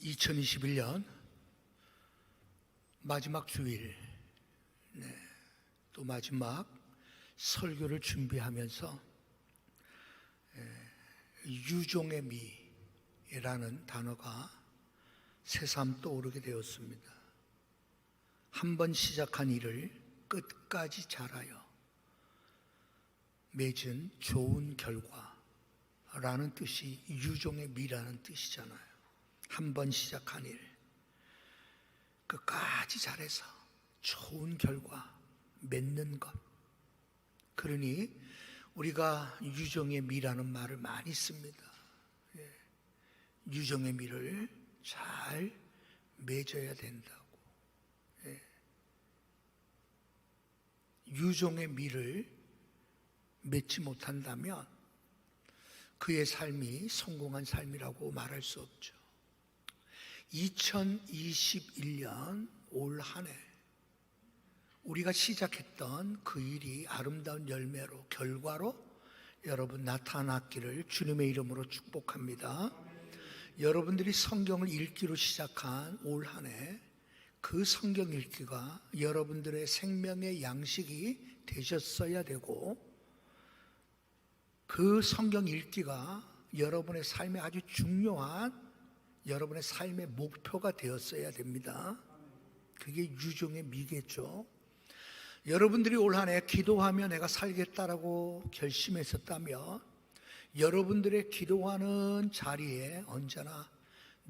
2021년 마지막 주일, 또 마지막 설교를 준비하면서 유종의 미라는 단어가 새삼 떠오르게 되었습니다. 한번 시작한 일을 끝까지 잘하여 맺은 좋은 결과라는 뜻이 유종의 미라는 뜻이잖아요. 한번 시작한 일 끝까지 잘해서 좋은 결과 맺는 것. 그러니 우리가 유종의 미라는 말을 많이 씁니다. 유종의 미를 잘 맺어야 된다고. 유종의 미를 맺지 못한다면 그의 삶이 성공한 삶이라고 말할 수 없죠. 2021년 올 한 해 우리가 시작했던 그 일이 아름다운 열매로, 결과로 여러분 나타났기를 주님의 이름으로 축복합니다. 여러분들이 성경을 읽기로 시작한 올 한 해 그 성경 읽기가 여러분들의 생명의 양식이 되셨어야 되고, 그 성경 읽기가 여러분의 삶에 아주 중요한 여러분의 삶의 목표가 되었어야 됩니다. 그게 유종의 미겠죠. 여러분들이 올 한 해 기도하며 내가 살겠다라고 결심했었다면 여러분들의 기도하는 자리에 언제나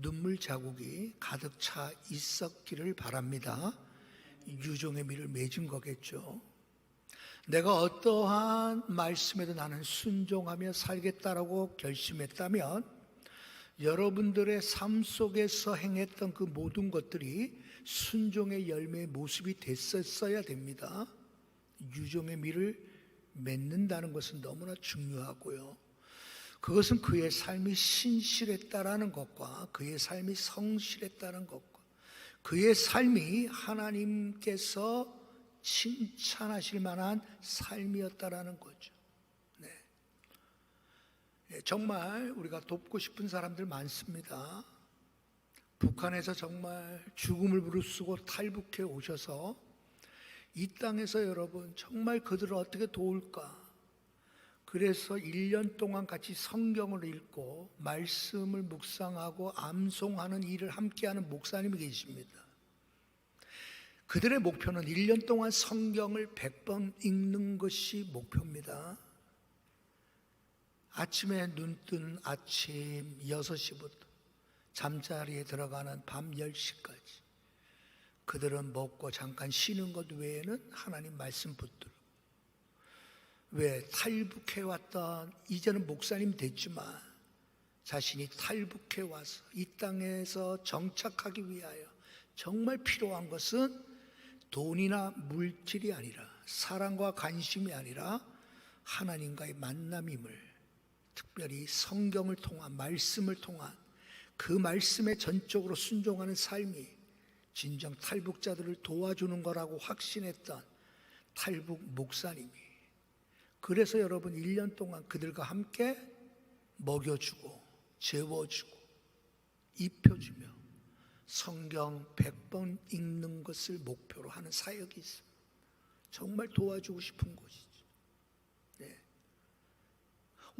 눈물 자국이 가득 차 있었기를 바랍니다. 유종의 미를 맺은 거겠죠. 내가 어떠한 말씀에도 나는 순종하며 살겠다라고 결심했다면 여러분들의 삶 속에서 행했던 그 모든 것들이 순종의 열매의 모습이 됐었어야 됩니다. 유종의 미를 맺는다는 것은 너무나 중요하고요. 그것은 그의 삶이 신실했다라는 것과 그의 삶이 성실했다는 것과 그의 삶이 하나님께서 칭찬하실 만한 삶이었다라는 거죠. 정말 우리가 돕고 싶은 사람들 많습니다. 북한에서 정말 죽음을 무릅쓰고 탈북해 오셔서 이 땅에서 여러분 정말 그들을 어떻게 도울까? 그래서 1년 동안 같이 성경을 읽고 말씀을 묵상하고 암송하는 일을 함께하는 목사님이 계십니다. 그들의 목표는 1년 동안 성경을 100번 읽는 것이 목표입니다. 아침에 눈 뜬 아침 6시부터 잠자리에 들어가는 밤 10시까지 그들은 먹고 잠깐 쉬는 것 외에는 하나님 말씀 붙들고, 왜 탈북해왔던 이제는 목사님 됐지만 자신이 탈북해와서 이 땅에서 정착하기 위하여 정말 필요한 것은 돈이나 물질이 아니라 사랑과 관심이 아니라 하나님과의 만남임을, 특별히 성경을 통한 말씀을 통한 그 말씀에 전적으로 순종하는 삶이 진정 탈북자들을 도와주는 거라고 확신했던 탈북 목사님이, 그래서 여러분 1년 동안 그들과 함께 먹여주고 재워주고 입혀주며 성경 100번 읽는 것을 목표로 하는 사역이 있어요. 정말 도와주고 싶은 곳이죠.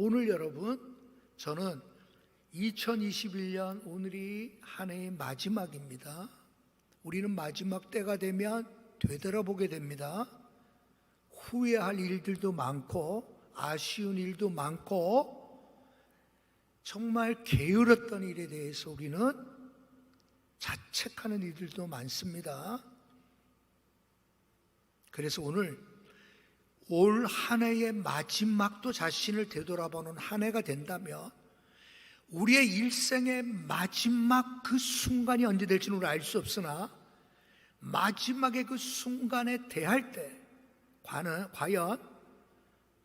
오늘 여러분, 저는 2021년 오늘이 한 해의 마지막입니다. 우리는 마지막 때가 되면 되돌아보게 됩니다. 후회할 일들도 많고 아쉬운 일도 많고 정말 게으렀던 일에 대해서 우리는 자책하는 일들도 많습니다. 그래서 오늘 올 한 해의 마지막도 자신을 되돌아보는 한 해가 된다면 우리의 일생의 마지막 그 순간이 언제 될지는 우리 알 수 없으나 마지막의 그 순간에 대할 때 과연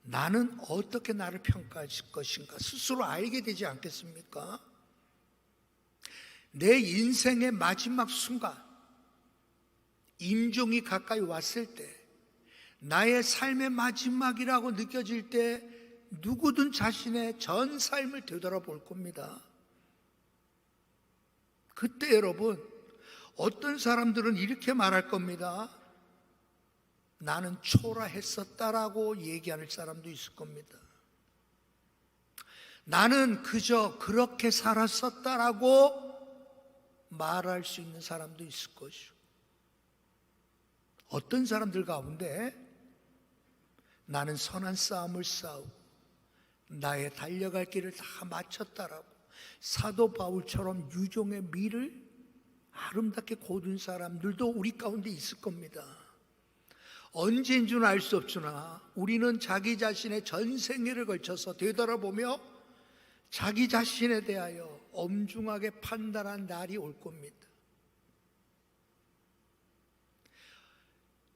나는 어떻게 나를 평가할 것인가 스스로 알게 되지 않겠습니까? 내 인생의 마지막 순간, 임종이 가까이 왔을 때, 나의 삶의 마지막이라고 느껴질 때 누구든 자신의 전 삶을 되돌아볼 겁니다. 그때 여러분, 어떤 사람들은 이렇게 말할 겁니다. 나는 초라했었다라고 얘기할 사람도 있을 겁니다. 나는 그저 그렇게 살았었다라고 말할 수 있는 사람도 있을 것이고, 어떤 사람들 가운데 나는 선한 싸움을 싸우고 나의 달려갈 길을 다 마쳤다라고 사도 바울처럼 유종의 미를 아름답게 거둔 사람들도 우리 가운데 있을 겁니다. 언제인 줄 알 수 없으나 우리는 자기 자신의 전생애를 걸쳐서 되돌아보며 자기 자신에 대하여 엄중하게 판단한 날이 올 겁니다.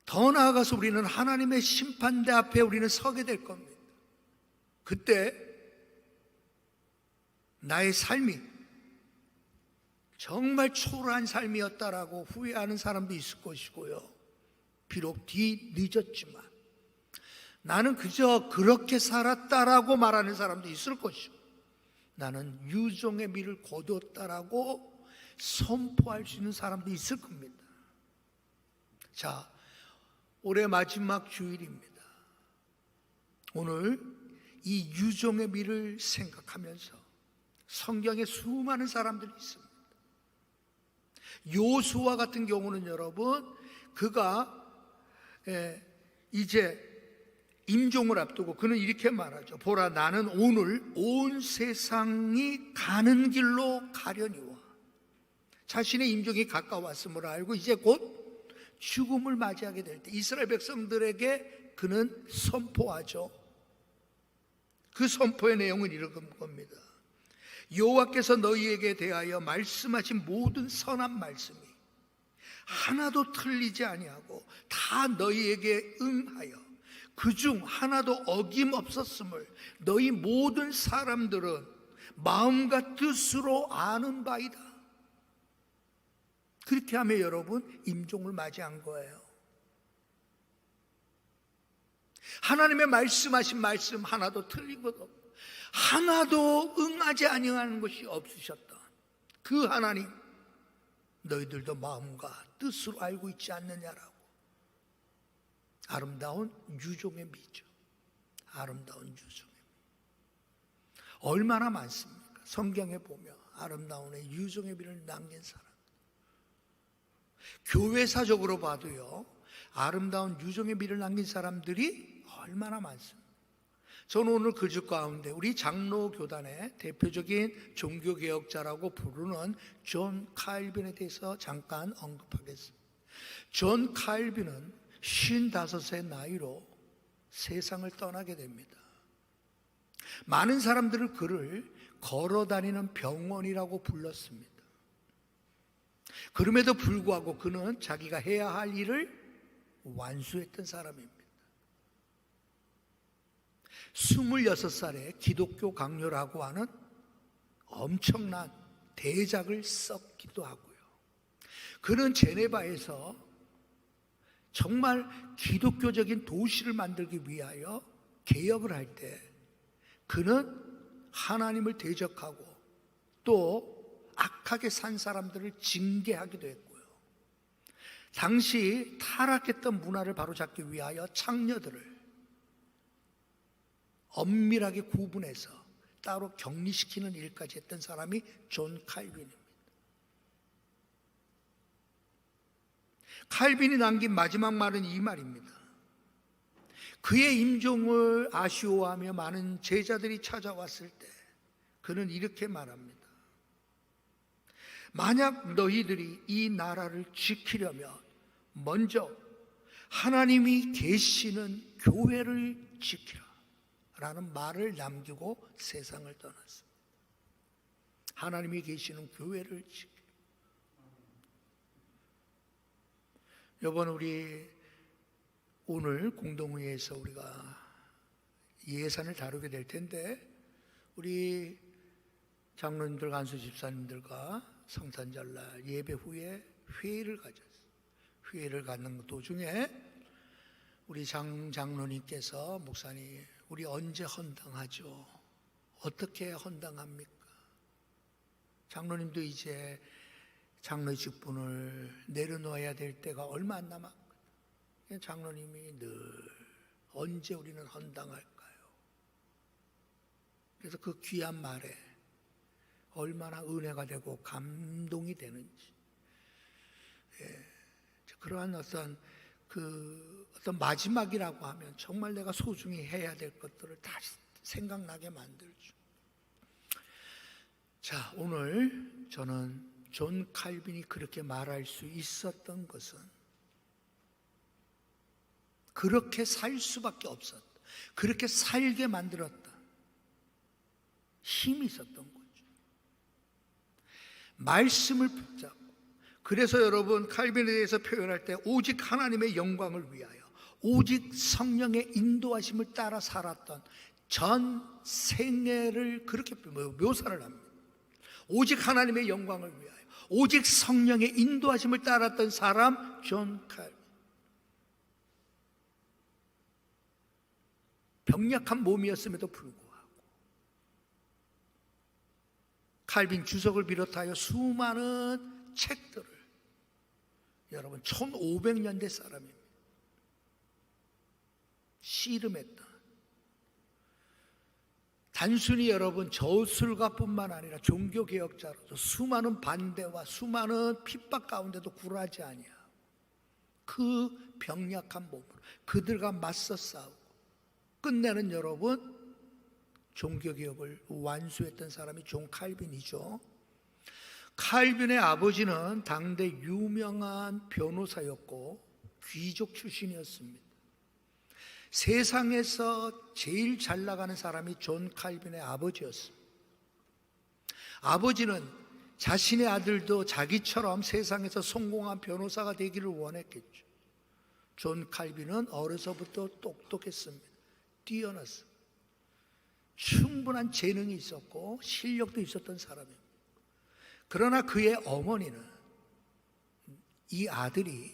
더 나아가서 우리는 하나님의 심판대 앞에 우리는 서게 될 겁니다. 그때 나의 삶이 정말 초라한 삶이었다라고 후회하는 사람도 있을 것이고요. 비록 뒤늦었지만 나는 그저 그렇게 살았다라고 말하는 사람도 있을 것이고, 나는 유종의 미를 거두었다라고 선포할 수 있는 사람도 있을 겁니다. 자, 올해 마지막 주일입니다. 오늘 이 유종의 미를 생각하면서 성경에 수많은 사람들이 있습니다. 요수아 같은 경우는 여러분, 그가 이제 임종을 앞두고 그는 이렇게 말하죠. 보라, 나는 오늘 온 세상이 가는 길로 가려니와. 자신의 임종이 가까웠음을 알고 이제 곧 죽음을 맞이하게 될 때 이스라엘 백성들에게 그는 선포하죠. 그 선포의 내용은 이런 겁니다. 여호와께서 너희에게 대하여 말씀하신 모든 선한 말씀이 하나도 틀리지 아니하고 다 너희에게 응하여 그중 하나도 어김없었음을 너희 모든 사람들은 마음과 뜻으로 아는 바이다. 그렇게 하며 여러분 임종을 맞이한 거예요. 하나님의 말씀하신 말씀 하나도 틀린 것 없고 하나도 응하지 아니하는 것이 없으셨다. 그 하나님, 너희들도 마음과 뜻으로 알고 있지 않느냐라고. 아름다운 유종의 미죠. 아름다운 유종의 미. 얼마나 많습니까? 성경에 보면 아름다운 유종의 미를 남긴 사람. 교회사적으로 봐도요, 아름다운 유종의 미를 남긴 사람들이 얼마나 많습니다. 저는 오늘 그 주 가운데 우리 장로 교단의 대표적인 종교개혁자라고 부르는 존 칼빈에 대해서 잠깐 언급하겠습니다. 존 칼빈은 55세 나이로 세상을 떠나게 됩니다. 많은 사람들은 그를 걸어다니는 병원이라고 불렀습니다. 그럼에도 불구하고 그는 자기가 해야 할 일을 완수했던 사람입니다. 26살에 기독교 강요라고 하는 엄청난 대작을 썼기도 하고요. 그는 제네바에서 정말 기독교적인 도시를 만들기 위하여 개혁을 할 때 그는 하나님을 대적하고 또 악하게 산 사람들을 징계하기도 했고요. 당시 타락했던 문화를 바로잡기 위하여 창녀들을 엄밀하게 구분해서 따로 격리시키는 일까지 했던 사람이 존 칼빈입니다. 칼빈이 남긴 마지막 말은 이 말입니다. 그의 임종을 아쉬워하며 많은 제자들이 찾아왔을 때 그는 이렇게 말합니다. 만약 너희들이 이 나라를 지키려면 먼저 하나님이 계시는 교회를 지키라 라는 말을 남기고 세상을 떠났습니다. 하나님이 계시는 교회를 지키라. 이번 우리 오늘 공동회의에서 우리가 예산을 다루게 될 텐데 우리 장로님들, 간수 집사님들과 성탄절날 예배 후에 회의를 가졌어요. 회의를 갖는 도중에 우리 장로님께서 목사님, 우리 언제 헌당하죠? 어떻게 헌당합니까? 장로님도 이제 장로 직분을 내려놓아야 될 때가 얼마 안 남았거든요. 장로님이 늘 언제 우리는 헌당할까요? 그래서 그 귀한 말에 얼마나 은혜가 되고 감동이 되는지, 그러한 어떤 마지막이라고 하면 정말 내가 소중히 해야 될 것들을 다시 생각나게 만들죠. 자, 오늘 저는 존 칼빈이 그렇게 말할 수 있었던 것은 그렇게 살 수밖에 없었다, 그렇게 살게 만들었다, 힘이 있었던 거죠. 말씀을 붙잡고. 그래서 여러분, 칼빈에 대해서 표현할 때 오직 하나님의 영광을 위하여, 오직 성령의 인도하심을 따라 살았던 전 생애를 그렇게 묘사를 합니다. 오직 하나님의 영광을 위하여, 오직 성령의 인도하심을 따랐던 사람 존 칼빈. 병약한 몸이었음에도 불구하고 칼빈 주석을 비롯하여 수많은 책들을, 여러분 1500년대 사람입니다. 씨름했다. 단순히 여러분 저술가뿐만 아니라 종교개혁자로서 수많은 반대와 수많은 핍박 가운데도 굴하지 아니하고 그 병약한 몸으로 그들과 맞서 싸우고 끝내는 여러분 종교개혁을 완수했던 사람이 존 칼빈이죠. 칼빈의 아버지는 당대 유명한 변호사였고 귀족 출신이었습니다. 세상에서 제일 잘 나가는 사람이 존 칼빈의 아버지였습니다. 아버지는 자신의 아들도 자기처럼 세상에서 성공한 변호사가 되기를 원했겠죠. 존 칼빈은 어려서부터 똑똑했습니다. 뛰어났습니다. 충분한 재능이 있었고 실력도 있었던 사람입니다. 그러나 그의 어머니는 이 아들이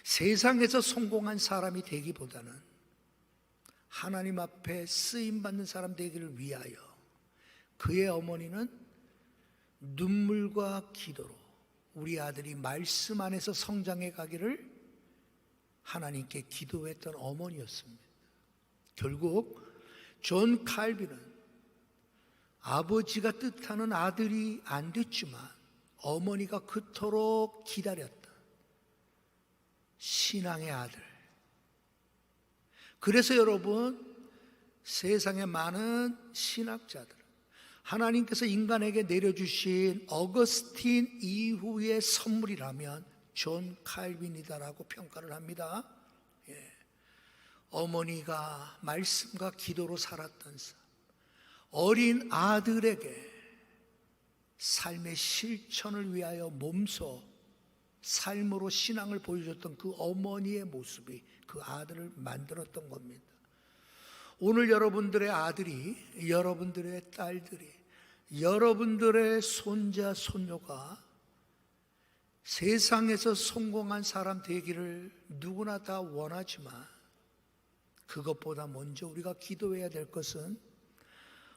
세상에서 성공한 사람이 되기보다는 하나님 앞에 쓰임받는 사람 되기를 위하여 그의 어머니는 눈물과 기도로 우리 아들이 말씀 안에서 성장해 가기를 하나님께 기도했던 어머니였습니다. 결국 존 칼빈은 아버지가 뜻하는 아들이 안 됐지만 어머니가 그토록 기다렸다 신앙의 아들. 그래서 여러분, 세상의 많은 신학자들, 하나님께서 인간에게 내려주신 어거스틴 이후의 선물이라면 존 칼빈이다라고 평가를 합니다. 어머니가 말씀과 기도로 살았던 삶, 어린 아들에게 삶의 실천을 위하여 몸소 삶으로 신앙을 보여줬던 그 어머니의 모습이 그 아들을 만들었던 겁니다. 오늘 여러분들의 아들이, 여러분들의 딸들이, 여러분들의 손자, 손녀가 세상에서 성공한 사람 되기를 누구나 다 원하지만 그것보다 먼저 우리가 기도해야 될 것은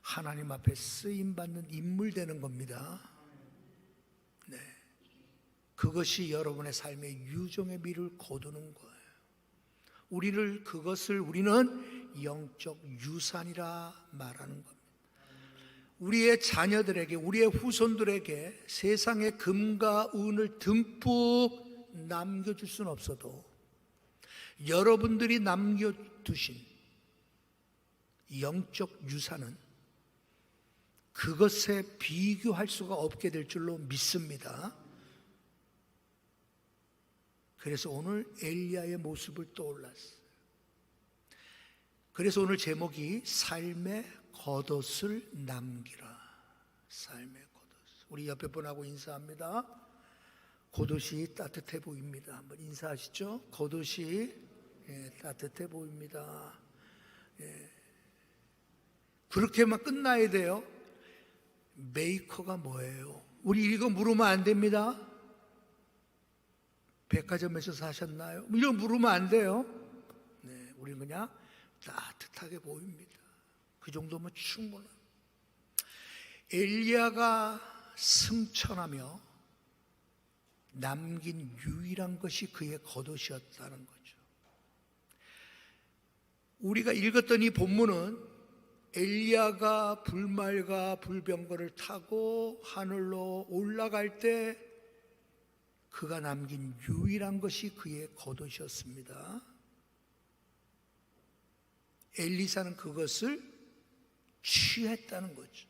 하나님 앞에 쓰임받는 인물 되는 겁니다. 네. 그것이 여러분의 삶의 유종의 미를 거두는 거예요. 우리는 영적 유산이라 말하는 겁니다. 우리의 자녀들에게, 우리의 후손들에게 세상의 금과 은을 듬뿍 남겨줄 수는 없어도 여러분들이 남겨두신 영적 유산은 그것에 비교할 수가 없게 될 줄로 믿습니다. 그래서 오늘 엘리야의 모습을 떠올랐어요. 그래서 오늘 제목이 삶의 겉옷을 남기라. 삶의 겉옷. 우리 옆에 분하고 인사합니다. 겉옷이 따뜻해 보입니다. 한번 인사하시죠. 겉옷이 따뜻해 보입니다. 그렇게만 끝나야 돼요. 메이커가 뭐예요? 우리 이거 물으면 안 됩니다. 백화점에서 사셨나요? 이거 물으면 안 돼요. 네, 우리는 그냥 따뜻하게 보입니다. 그 정도면 충분합니다. 엘리야가 승천하며 남긴 유일한 것이 그의 겉옷이었다는 거죠. 우리가 읽었던 이 본문은 엘리야가 불말과 불병거를 타고 하늘로 올라갈 때 그가 남긴 유일한 것이 그의 겉옷이었습니다. 엘리사는 그것을 취했다는 거죠.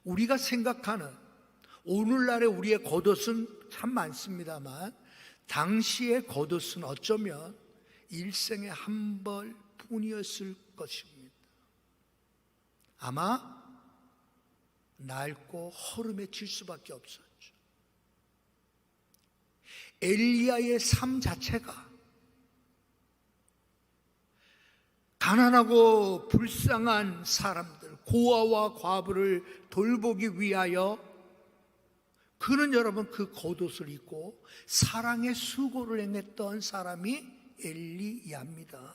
우리가 생각하는 오늘날의 우리의 겉옷은 참 많습니다만 당시의 겉옷은 어쩌면 일생에 한 벌뿐이었을 것입니다. 아마 낡고 허름해질 수밖에 없었죠. 엘리야의 삶 자체가 가난하고 불쌍한 사람들, 고아와 과부를 돌보기 위하여 그는 여러분 그 겉옷을 입고 사랑의 수고를 행했던 사람이 엘리야입니다.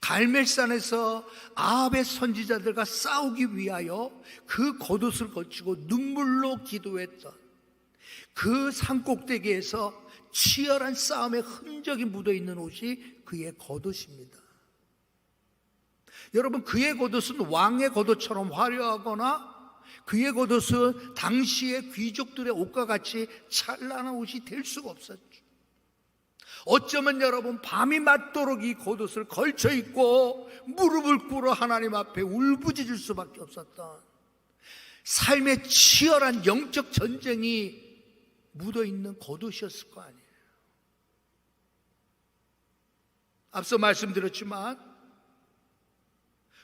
갈멜산에서 아합의 선지자들과 싸우기 위하여 그 겉옷을 걸치고 눈물로 기도했던 그 산꼭대기에서 치열한 싸움의 흔적이 묻어있는 옷이 그의 겉옷입니다. 여러분, 그의 겉옷은 왕의 겉옷처럼 화려하거나 그의 겉옷은 당시의 귀족들의 옷과 같이 찬란한 옷이 될 수가 없었죠. 어쩌면 여러분 밤이 맞도록 이 겉옷을 걸쳐 입고 무릎을 꿇어 하나님 앞에 울부짖을 수밖에 없었던 삶의 치열한 영적 전쟁이 묻어있는 겉옷이었을 거 아니에요. 앞서 말씀드렸지만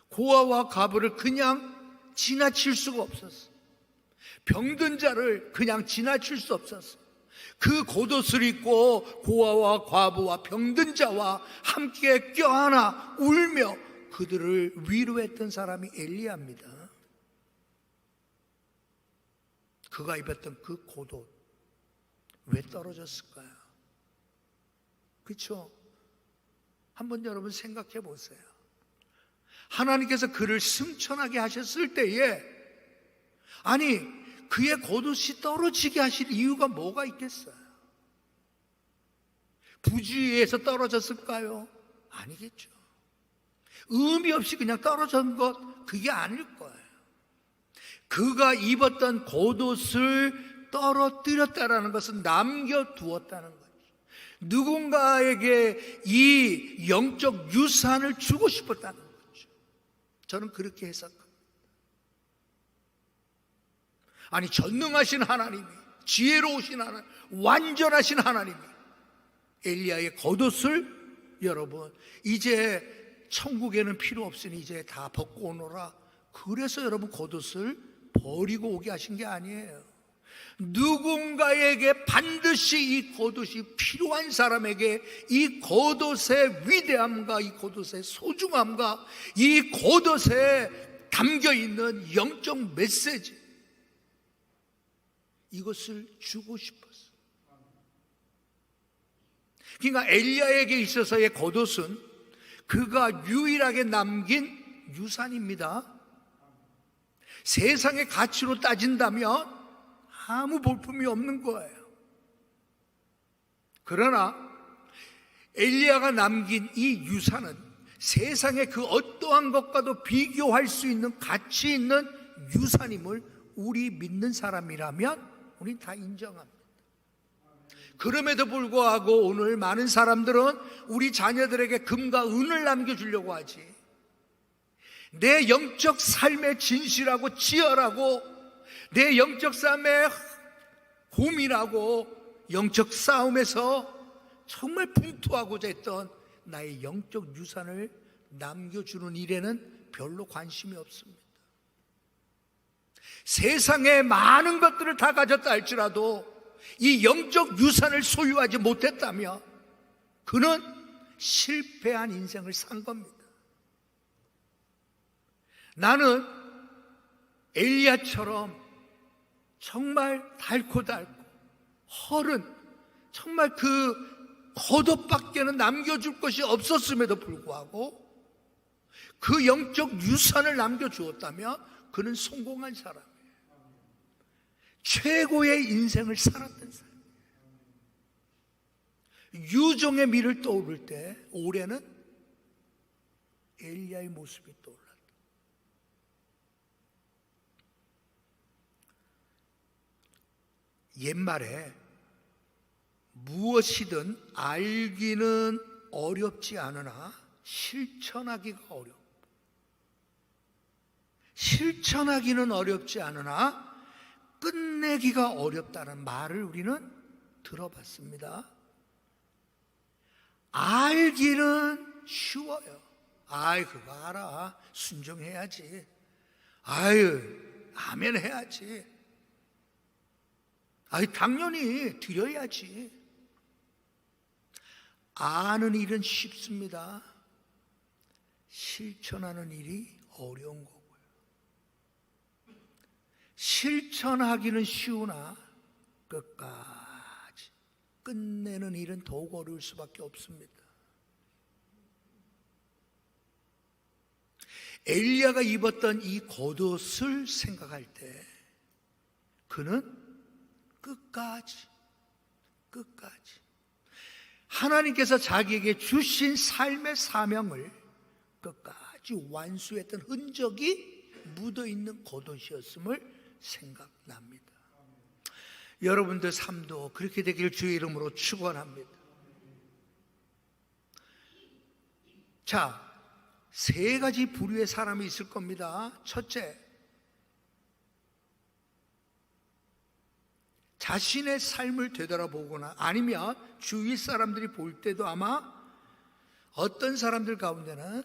고아와 과부를 그냥 지나칠 수가 없었어. 병든 자를 그냥 지나칠 수 없었어. 그 겉옷을 입고 고아와 과부와 병든 자와 함께 껴안아 울며 그들을 위로했던 사람이 엘리야입니다. 그가 입었던 그 겉옷 왜 떨어졌을까요? 그렇죠? 한번 여러분 생각해 보세요. 하나님께서 그를 승천하게 하셨을 때에 아니 그의 겉옷이 떨어지게 하실 이유가 뭐가 있겠어요? 부주의에서 떨어졌을까요? 아니겠죠. 의미 없이 그냥 떨어진 것 그게 아닐 거예요. 그가 입었던 겉옷을 떨어뜨렸다는 것은 남겨두었다는 거죠. 누군가에게 이 영적 유산을 주고 싶었다는 거죠. 저는 그렇게 해석합니다. 아니 전능하신 하나님이, 지혜로우신 하나님, 완전하신 하나님이 엘리야의 겉옷을 여러분 이제 천국에는 필요 없으니 이제 다 벗고 오너라, 그래서 여러분 겉옷을 버리고 오게 하신 게 아니에요. 누군가에게 반드시 이 겉옷이 필요한 사람에게 이 겉옷의 위대함과 이 겉옷의 소중함과 이 겉옷에 담겨있는 영적 메시지, 이것을 주고 싶었어요. 그러니까 엘리야에게 있어서의 겉옷은 그가 유일하게 남긴 유산입니다. 세상의 가치로 따진다면 아무 볼품이 없는 거예요. 그러나 엘리야가 남긴 이 유산은 세상의 그 어떠한 것과도 비교할 수 있는 가치 있는 유산임을 우리 믿는 사람이라면 우린 다 인정합니다. 그럼에도 불구하고 오늘 많은 사람들은 우리 자녀들에게 금과 은을 남겨주려고 하지, 내 영적 삶의 진실하고 치열하고 내 영적 삶에 고민하고 영적 싸움에서 정말 분투하고자 했던 나의 영적 유산을 남겨주는 일에는 별로 관심이 없습니다. 세상에 많은 것들을 다 가졌다 할지라도 이 영적 유산을 소유하지 못했다면 그는 실패한 인생을 산 겁니다. 나는 엘리야처럼 정말 닳고 허른 정말 그 겉옷밖에는 남겨줄 것이 없었음에도 불구하고 그 영적 유산을 남겨주었다면 그는 성공한 사람이에요. 최고의 인생을 살았던 사람. 유종의 미를 떠오를 때 올해는 엘리야의 모습이 떠올랐다. 옛말에 무엇이든 알기는 어렵지 않으나 실천하기가 어렵고, 실천하기는 어렵지 않으나 끝내기가 어렵다는 말을 우리는 들어봤습니다. 알기는 쉬워요. 아이, 그거 알아. 순종해야지. 아유, 아멘 해야지. 아이, 당연히 드려야지. 아는 일은 쉽습니다. 실천하는 일이 어려운 거고요. 실천하기는 쉬우나 끝까지 끝내는 일은 더욱 어려울 수밖에 없습니다. 엘리야가 입었던 이 겉옷을 생각할 때 그는 끝까지 하나님께서 자기에게 주신 삶의 사명을 끝까지 완수했던 흔적이 묻어있는 겉옷이었음을 생각납니다. 여러분들 삶도 그렇게 되길 주의 이름으로 축원합니다. 자, 세 가지 부류의 사람이 있을 겁니다. 첫째, 자신의 삶을 되돌아보거나 아니면 주위 사람들이 볼 때도 아마 어떤 사람들 가운데는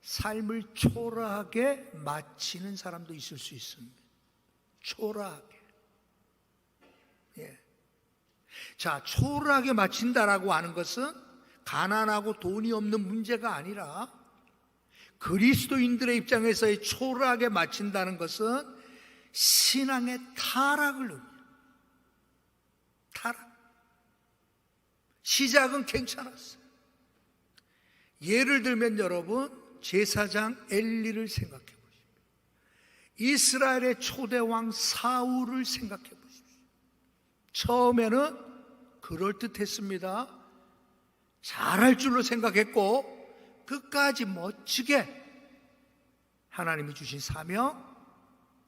삶을 초라하게 마치는 사람도 있을 수 있습니다. 초라하게. 예. 자, 초라하게 마친다라고 하는 것은 가난하고 돈이 없는 문제가 아니라 그리스도인들의 입장에서의 초라하게 마친다는 것은 신앙의 타락을 의미해요. 타락. 시작은 괜찮았어요. 예를 들면 여러분, 제사장 엘리를 생각해 보십시오. 이스라엘의 초대왕 사울을 생각해 보십시오. 처음에는 그럴듯했습니다. 잘할 줄로 생각했고 끝까지 멋지게 하나님이 주신 사명,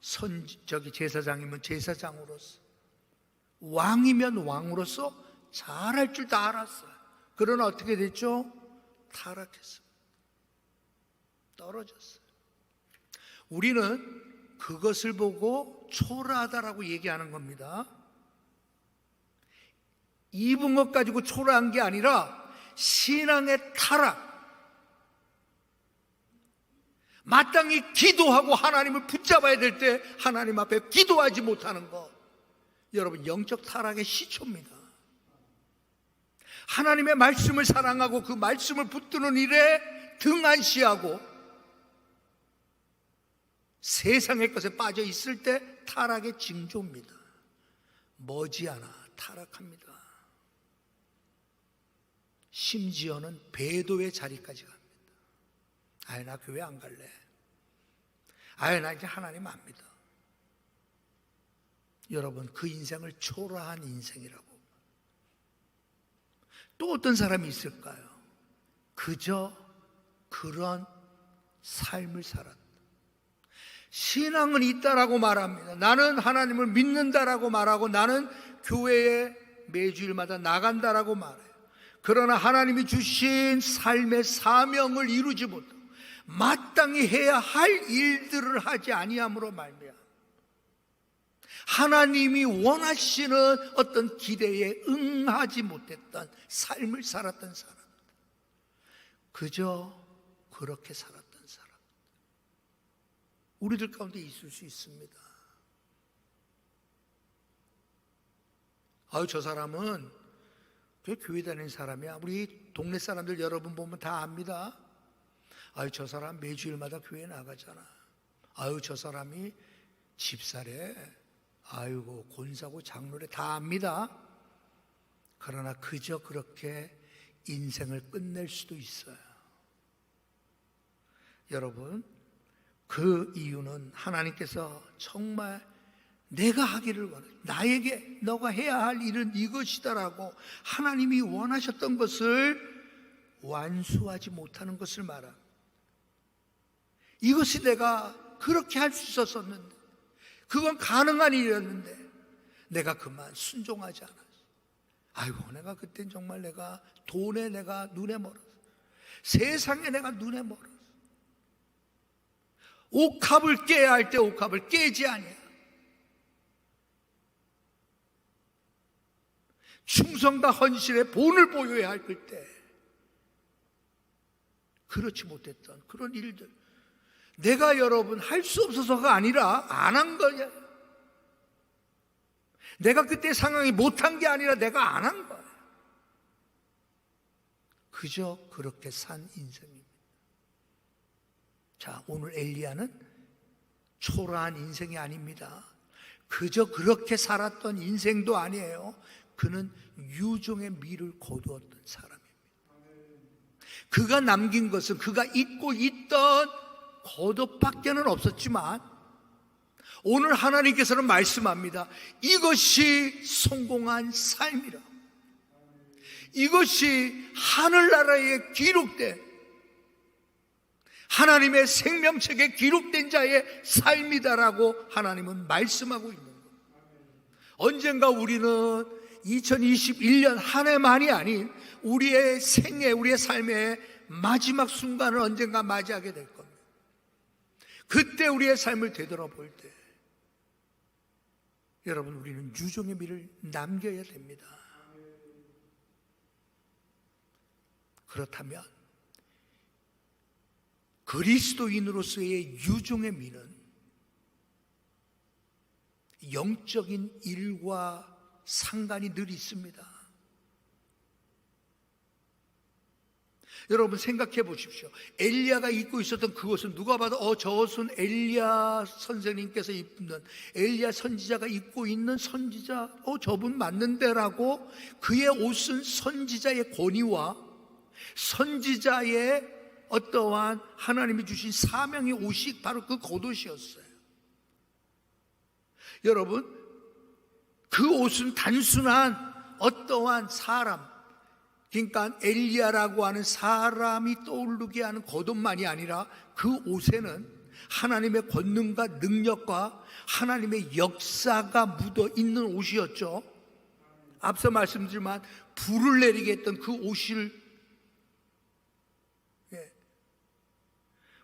제사장이면 제사장으로서, 왕이면 왕으로서 잘할 줄 다 알았어요. 그러나 어떻게 됐죠? 타락했어요. 떨어졌어요. 우리는 그것을 보고 초라하다라고 얘기하는 겁니다. 입은 것 가지고 초라한 게 아니라 신앙의 타락. 마땅히 기도하고 하나님을 붙잡아야 될 때 하나님 앞에 기도하지 못하는 것, 여러분 영적 타락의 시초입니다. 하나님의 말씀을 사랑하고 그 말씀을 붙드는 일에 등한시하고 세상의 것에 빠져 있을 때 타락의 징조입니다. 머지않아 타락합니다. 심지어는 배도의 자리까지 갑니다. 아이, 나 교회 안 갈래. 아이, 나 이제 하나님 안 믿어. 여러분, 그 인생을 초라한 인생이라고. 또 어떤 사람이 있을까요? 그저 그런 삶을 살았다. 신앙은 있다라고 말합니다. 나는 하나님을 믿는다라고 말하고 나는 교회에 매주일마다 나간다라고 말해요. 그러나 하나님이 주신 삶의 사명을 이루지 못하고 마땅히 해야 할 일들을 하지 아니함으로 말미암아 하나님이 원하시는 어떤 기대에 응하지 못했던 삶을 살았던 사람, 그저 그렇게 살았던 사람, 우리들 가운데 있을 수 있습니다. 아유, 저 사람은 교회 다니는 사람이야. 우리 동네 사람들 여러분 보면 다 압니다. 아유, 저 사람 매주일마다 교회 나가잖아. 아유, 저 사람이 집사래. 아이고, 권사고 장로래. 다 압니다. 그러나 그저 그렇게 인생을 끝낼 수도 있어요. 여러분, 그 이유는 하나님께서 정말 내가 하기를 원해, 나에게 너가 해야 할 일은 이것이다라고 하나님이 원하셨던 것을 완수하지 못하는 것을 말합니다. 이것이 내가 그렇게 할 수 있었었는데, 그건 가능한 일이었는데 내가 그만 순종하지 않았어. 아이고, 내가 그땐 정말 내가 돈에 내가 눈에 멀었어. 세상에 내가 눈에 멀었어. 옥합을 깨야 할 때 옥합을 깨지 아니야. 충성과 헌신의 본을 보여야 할 때 그렇지 못했던 그런 일들, 내가 여러분 할 수 없어서가 아니라 안 한 거야. 내가 그때 상황이 못한 게 아니라 내가 안 한 거야. 그저 그렇게 산 인생입니다. 자, 오늘 엘리야는 초라한 인생이 아닙니다. 그저 그렇게 살았던 인생도 아니에요. 그는 유종의 미를 거두었던 사람입니다. 그가 남긴 것은 그가 잊고 있던 겉옷밖에는 없었지만, 오늘 하나님께서는 말씀합니다. 이것이 성공한 삶이라. 이것이 하늘나라에 기록된, 하나님의 생명책에 기록된 자의 삶이다라고 하나님은 말씀하고 있는 거예요. 언젠가 우리는 2021년 한 해만이 아닌 우리의 생애, 우리의 삶의 마지막 순간을 언젠가 맞이하게 될 겁니다. 그때 우리의 삶을 되돌아볼 때 여러분, 우리는 유종의 미를 남겨야 됩니다. 그렇다면 그리스도인으로서의 유종의 미는 영적인 일과 상관이 늘 있습니다. 여러분 생각해 보십시오. 엘리야가 입고 있었던 그것은 누가 봐도 저것은 엘리야 선생님께서 입는, 엘리야 선지자가 입고 있는 선지자, 저분 맞는데라고, 그의 옷은 선지자의 권위와 선지자의 어떠한 하나님이 주신 사명의 옷이 바로 그 겉옷이었어요. 여러분, 그 옷은 단순한 어떠한 사람, 그러니까 엘리야라고 하는 사람이 떠오르게 하는 겉옷만이 아니라 그 옷에는 하나님의 권능과 능력과 하나님의 역사가 묻어 있는 옷이었죠. 앞서 말씀드렸지만 불을 내리게 했던 그 옷을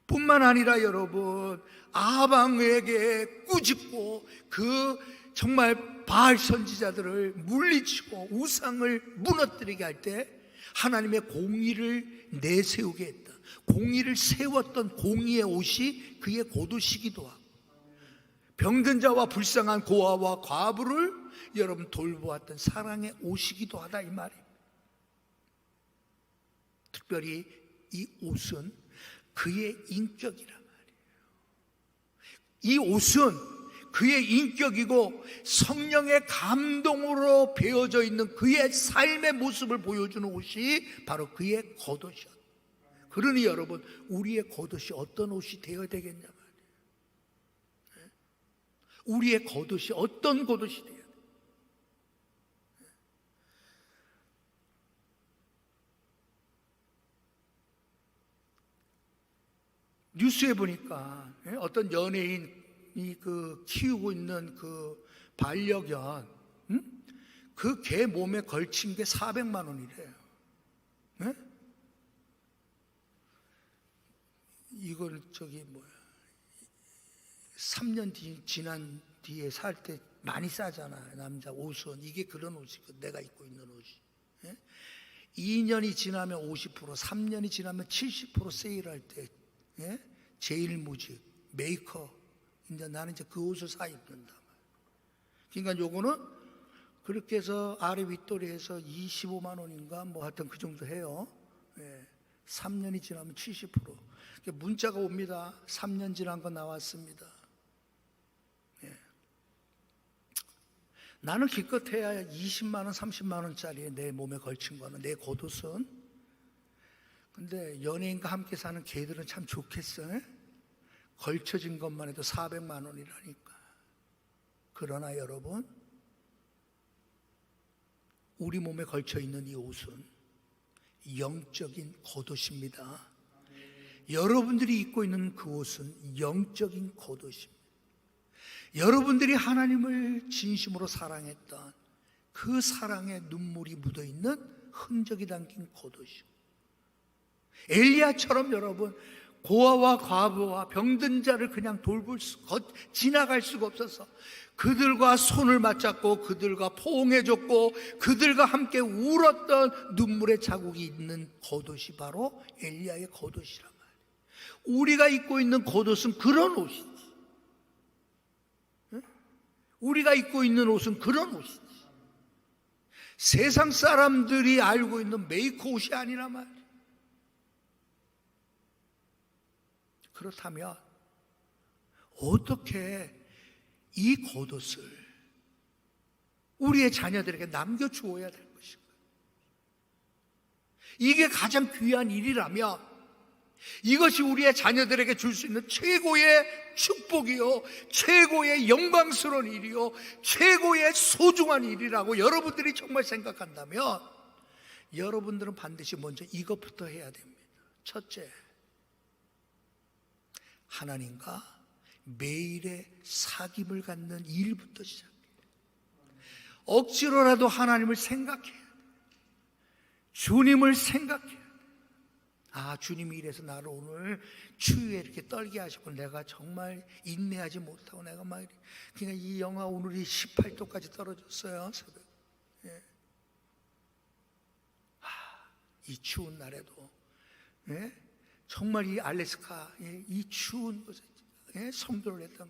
뿐만 아니라 여러분, 아방에게 꾸짖고 그 정말 바알 선지자들을 물리치고 우상을 무너뜨리게 할 때 하나님의 공의를 내세우게 했다. 공의를 세웠던 공의의 옷이 그의 겉옷이기도 하고, 병든 자와 불쌍한 고아와 과부를 여러분 돌보았던 사랑의 옷이기도 하다, 이 말이에요. 특별히 이 옷은 그의 인격이란 말이에요. 이 옷은 그의 인격이고 성령의 감동으로 배어져 있는 그의 삶의 모습을 보여주는 옷이 바로 그의 겉옷이었다. 그러니 여러분, 우리의 겉옷이 어떤 옷이 되어야 되겠냐 말이에요. 우리의 겉옷이 어떤 겉옷이 되어야 돼요. 뉴스에 보니까 어떤 연예인이 키우고 있는 그 반려견, 그 개 몸에 걸친 게 400만 원이래요. 네? 이걸 3년 지난 뒤에 살 때 많이 싸잖아요. 남자 옷은 이게 그런 옷이고, 내가 입고 있는 옷이. 네? 2년이 지나면 50%, 3년이 지나면 70% 세일할 때, 예? 제일무직, 메이커, 이제 나는 이제 그 옷을 사 입는다. 그러니까 요거는 그렇게 해서 아래 윗도리에서 25만 원인가 뭐 하여튼 그 정도 해요. 예. 3년이 지나면 70%. 문자가 옵니다. 3년 지난 거 나왔습니다. 예. 나는 기껏해야 20만 원, 30만 원짜리 내 몸에 걸친 거는, 내 겉옷은. 근데 연예인과 함께 사는 개들은 참 좋겠어요. 걸쳐진 것만 해도 400만 원이라니까. 그러나 여러분, 우리 몸에 걸쳐 있는 이 옷은 영적인 겉옷입니다. 여러분들이 입고 있는 그 옷은 영적인 겉옷입니다. 여러분들이 하나님을 진심으로 사랑했던 그 사랑의 눈물이 묻어있는 흔적이 담긴 겉옷이요. 엘리야처럼 여러분, 고아와 과부와 병든 자를 그냥 지나갈 수가 없어서 그들과 손을 맞잡고 그들과 포옹해줬고 그들과 함께 울었던 눈물의 자국이 있는 겉옷이 바로 엘리야의 겉옷이란 말이에요. 우리가 입고 있는 겉옷은 그런 옷이지. 우리가 입고 있는 옷은 그런 옷이지. 세상 사람들이 알고 있는 메이커 옷이 아니란 말이에요. 그렇다면 어떻게 이 겉옷을 우리의 자녀들에게 남겨주어야 될 것인가? 이게 가장 귀한 일이라면 이것이 우리의 자녀들에게 줄 수 있는 최고의 축복이요, 최고의 영광스러운 일이요, 최고의 소중한 일이라고 여러분들이 정말 생각한다면 여러분들은 반드시 먼저 이것부터 해야 됩니다. 첫째, 하나님과 매일의 사귐을 갖는 일부터 시작해요. 억지로라도 하나님을 생각해야 돼요. 주님을 생각해야 돼요. 아, 주님이 이래서 나를 오늘 추위에 이렇게 떨게 하셨고 내가 정말 인내하지 못하고 내가 막 그냥 이 영하 오늘이 18도까지 떨어졌어요, 새벽. 예. 이 추운 날에도, 예? 정말 이 알래스카, 이 추운 곳에 성도를 했던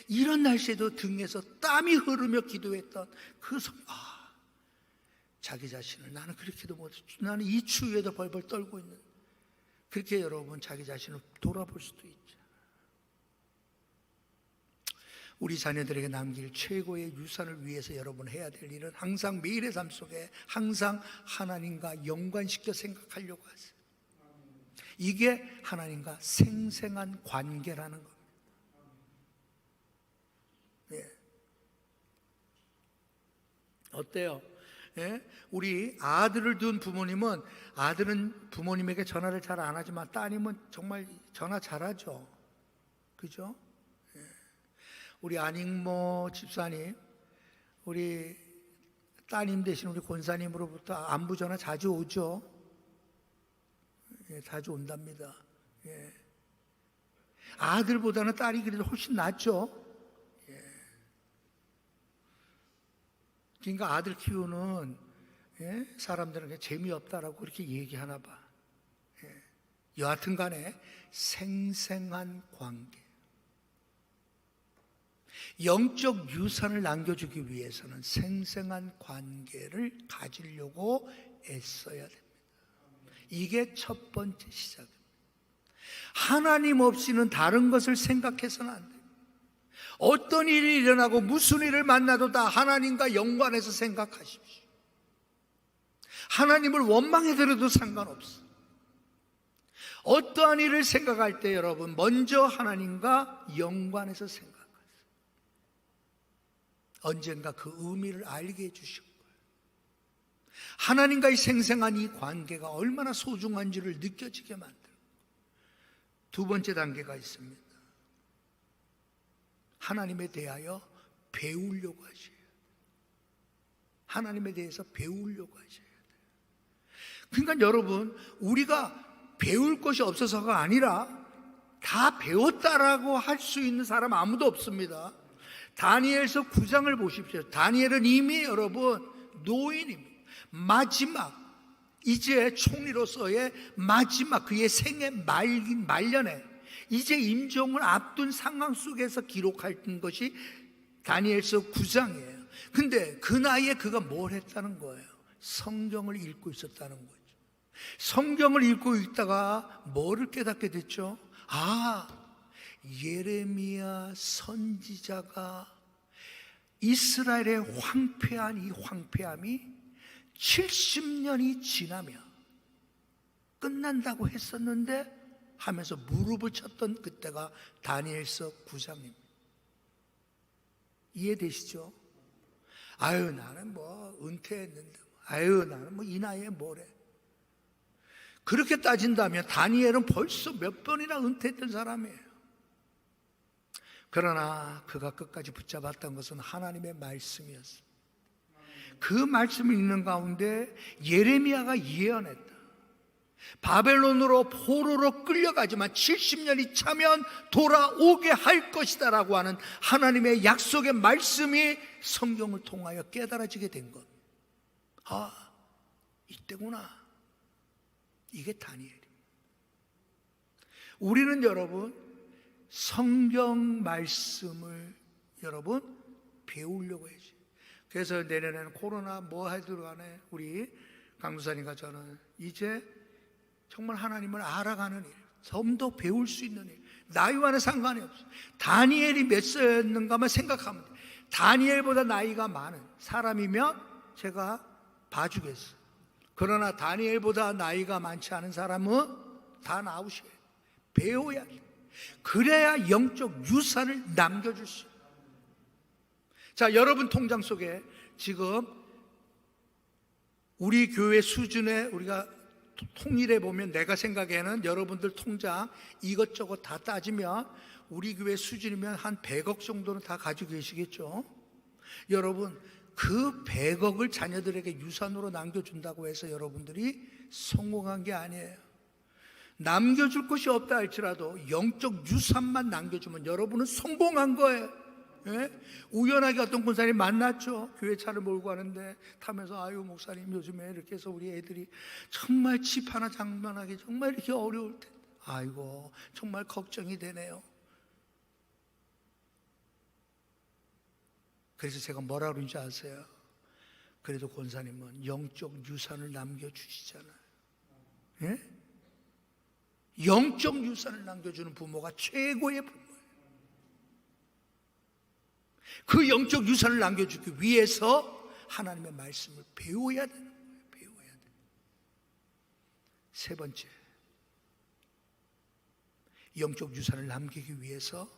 이런 날씨에도 등에서 땀이 흐르며 기도했던 자기 자신을 나는 그렇게도 못해, 나는 이 추위에도 벌벌 떨고 있는, 그렇게 여러분 자기 자신을 돌아볼 수도 있죠. 우리 자녀들에게 남길 최고의 유산을 위해서 여러분 해야 될 일은 항상 매일의 삶 속에 항상 하나님과 연관시켜 생각하려고 하세요. 이게 하나님과 생생한 관계라는 겁니다. 네. 어때요? 예? 우리 아들을 둔 부모님은, 아들은 부모님에게 전화를 잘 안 하지만 따님은 정말 전화 잘하죠. 그죠? 예. 우리 안익모 집사님, 우리 따님 대신 우리 권사님으로부터 안부 전화 자주 오죠. 예, 자주 온답니다. 예. 아들보다는 딸이 그래도 훨씬 낫죠. 예. 그러니까 아들 키우는 사람들은 재미없다라고 그렇게 얘기하나 봐. 예. 여하튼 간에 생생한 관계, 영적 유산을 남겨주기 위해서는 생생한 관계를 가지려고 애써야 됩니다. 이게 첫 번째 시작입니다. 하나님 없이는 다른 것을 생각해서는 안 돼요. 어떤 일이 일어나고 무슨 일을 만나도 다 하나님과 연관해서 생각하십시오. 하나님을 원망해드려도 상관없어요. 어떠한 일을 생각할 때 여러분 먼저 하나님과 연관해서 생각하세요. 언젠가 그 의미를 알게 해주실 거예요. 하나님과의 생생한 이 관계가 얼마나 소중한지를 느껴지게 만들고, 두 번째 단계가 있습니다. 하나님에 대하여 배우려고 하셔야 돼요. 하나님에 대해서 배우려고 하셔야 돼요. 그러니까 여러분, 우리가 배울 것이 없어서가 아니라 다 배웠다라고 할 수 있는 사람 아무도 없습니다. 다니엘서 9장을 보십시오. 다니엘은 이미 여러분 노인입니다. 마지막, 이제 총리로서의 마지막 그의 생애 말년에 이제 임종을 앞둔 상황 속에서 기록한 것이 다니엘서 9장이에요. 근데 그 나이에 그가 뭘 했다는 거예요? 성경을 읽고 있었다는 거죠. 성경을 읽고 있다가 뭐를 깨닫게 됐죠? 예레미야 선지자가 이스라엘의 황폐한 이 황폐함이 70년이 지나면 끝난다고 했었는데 하면서 무릎을 쳤던 그때가 다니엘서 9장입니다. 이해되시죠? 아유, 나는 뭐 은퇴했는데, 아유, 나는 뭐 이 나이에 뭐래. 그렇게 따진다면 다니엘은 벌써 몇 번이나 은퇴했던 사람이에요. 그러나 그가 끝까지 붙잡았던 것은 하나님의 말씀이었습니다. 그 말씀을 읽는 가운데 예레미야가 예언했다. 바벨론으로 포로로 끌려가지만 70년이 차면 돌아오게 할 것이다 라고 하는 하나님의 약속의 말씀이 성경을 통하여 깨달아지게 된 것. 아, 이때구나. 이게 다니엘입니다. 우리는 여러분 성경 말씀을 여러분 배우려고 해야지. 그래서 내년에는 코로나 뭐 하더라도 간에 우리 강도사님과 저는 이제 정말 하나님을 알아가는 일, 좀 더 배울 수 있는 일, 나이와는 상관이 없어요. 다니엘이 몇 살였는가만 생각하면 돼요. 다니엘보다 나이가 많은 사람이면 제가 봐주겠어요. 그러나 다니엘보다 나이가 많지 않은 사람은 다 나오셔야 돼요. 배워야 돼요. 그래야 영적 유산을 남겨줄 수 있어요. 자, 여러분 통장 속에 지금 우리 교회 수준에 우리가 통일해 보면, 내가 생각에는 여러분들 통장 이것저것 다 따지면 우리 교회 수준이면 한 100억 정도는 다 가지고 계시겠죠. 여러분, 그 100억을 자녀들에게 유산으로 남겨준다고 해서 여러분들이 성공한 게 아니에요. 남겨줄 것이 없다 할지라도 영적 유산만 남겨주면 여러분은 성공한 거예요. 예? 우연하게 어떤 권사님 만났죠. 교회 차를 몰고 가는데 타면서, 아유 목사님 요즘에 이렇게 해서 우리 애들이 정말 집 하나 장만하기 정말 이렇게 어려울 텐데, 아이고 정말 걱정이 되네요. 그래서 제가 뭐라 그런지 아세요? 그래도 권사님은 영적 유산을 남겨주시잖아요. 예? 영적 유산을 남겨주는 부모가 최고의 부모예요. 그 영적 유산을 남겨주기 위해서 하나님의 말씀을 배워야 되는 거예요. 배워야 돼요. 세 번째, 영적 유산을 남기기 위해서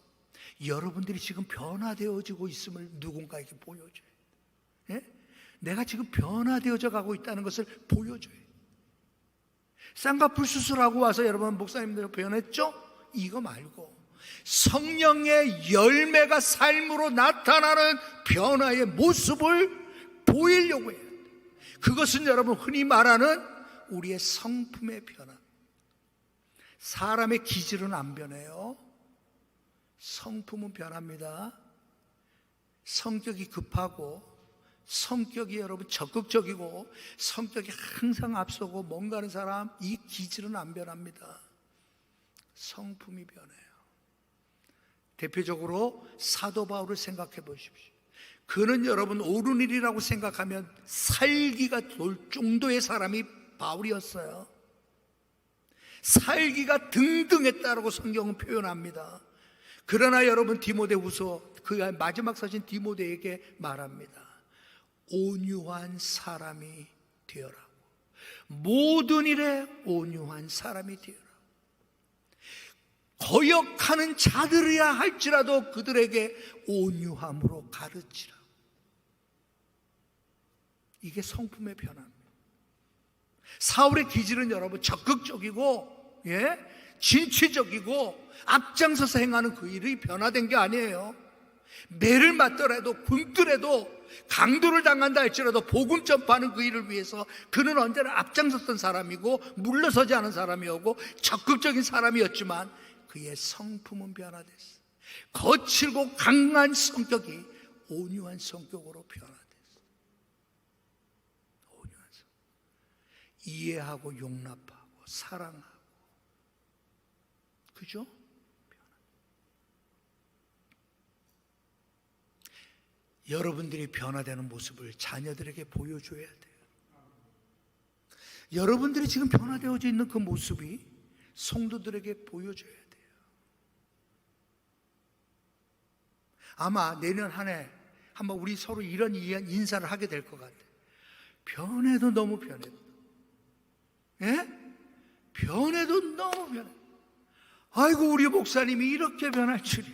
여러분들이 지금 변화되어지고 있음을 누군가에게 보여줘야 돼요. 예? 내가 지금 변화되어져 가고 있다는 것을 보여줘야 돼요. 쌍꺼풀 수술하고 와서 여러분 목사님들 변했죠? 이거 말고 성령의 열매가 삶으로 나타나는 변화의 모습을 보이려고 해요. 그것은 여러분 흔히 말하는 우리의 성품의 변화. 사람의 기질은 안 변해요. 성품은 변합니다. 성격이 급하고, 성격이 여러분 적극적이고, 성격이 항상 앞서고 뭔가 하는 사람, 이 기질은 안 변합니다. 성품이 변해요. 대표적으로 사도 바울을 생각해 보십시오. 그는 여러분 옳은 일이라고 생각하면 살기가 돌 정도의 사람이 바울이었어요. 살기가 등등했다라고 성경은 표현합니다. 그러나 여러분 디모데후서 그 마지막 서신 디모데에게 말합니다. 온유한 사람이 되어라고. 모든 일에 온유한 사람이 되어라. 거역하는 자들이라 할지라도 그들에게 온유함으로 가르치라. 이게 성품의 변화입니다. 사울의 기질은 여러분 적극적이고, 예? 진취적이고 앞장서서 행하는 그 일이 변화된 게 아니에요. 매를 맞더라도 굶더라도 강도를 당한다 할지라도 복음 전파하는 그 일을 위해서 그는 언제나 앞장섰던 사람이고 물러서지 않은 사람이었고 적극적인 사람이었지만 그의 성품은 변화됐어. 거칠고 강한 성격이 온유한 성격으로 변화됐어. 온유한 성격. 이해하고 용납하고 사랑하고, 그죠? 여러분들이 변화되는 모습을 자녀들에게 보여줘야 돼요. 여러분들이 지금 변화되어져 있는 그 모습이 성도들에게 보여줘야 돼요. 아마 내년 한 해 한번 우리 서로 이런 인사를 하게 될 것 같아요. 변해도 너무 변해. 예? 변해도 너무 변해. 아이고, 우리 목사님이 이렇게 변할 줄이,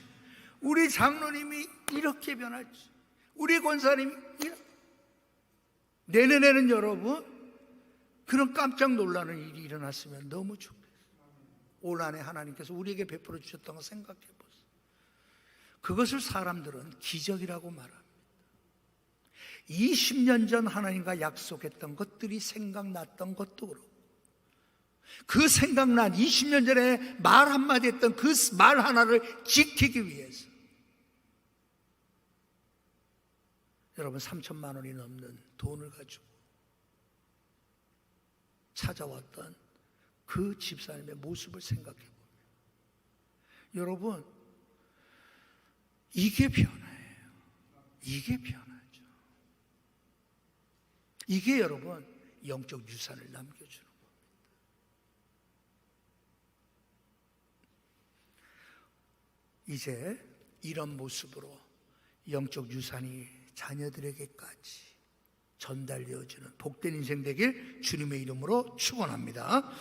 우리 장로님이 이렇게 변할 줄, 우리 권사님이 이렇게. 내년에는 여러분 그런 깜짝 놀라는 일이 일어났으면 너무 좋겠어요. 올 한해 하나님께서 우리에게 베풀어 주셨던 거 생각해 보세요. 그것을 사람들은 기적이라고 말합니다. 20년 전 하나님과 약속했던 것들이 생각났던 것도 그렇고, 그 생각난 20년 전에 말 한마디 했던 그 말 하나를 지키기 위해서 여러분 3천만 원이 넘는 돈을 가지고 찾아왔던 그 집사님의 모습을 생각해 보면, 여러분 이게 변화예요. 이게 변화죠. 이게 여러분 영적 유산을 남겨주는 겁니다. 이제 이런 모습으로 영적 유산이 자녀들에게까지 전달되어지는 복된 인생 되길 주님의 이름으로 축원합니다.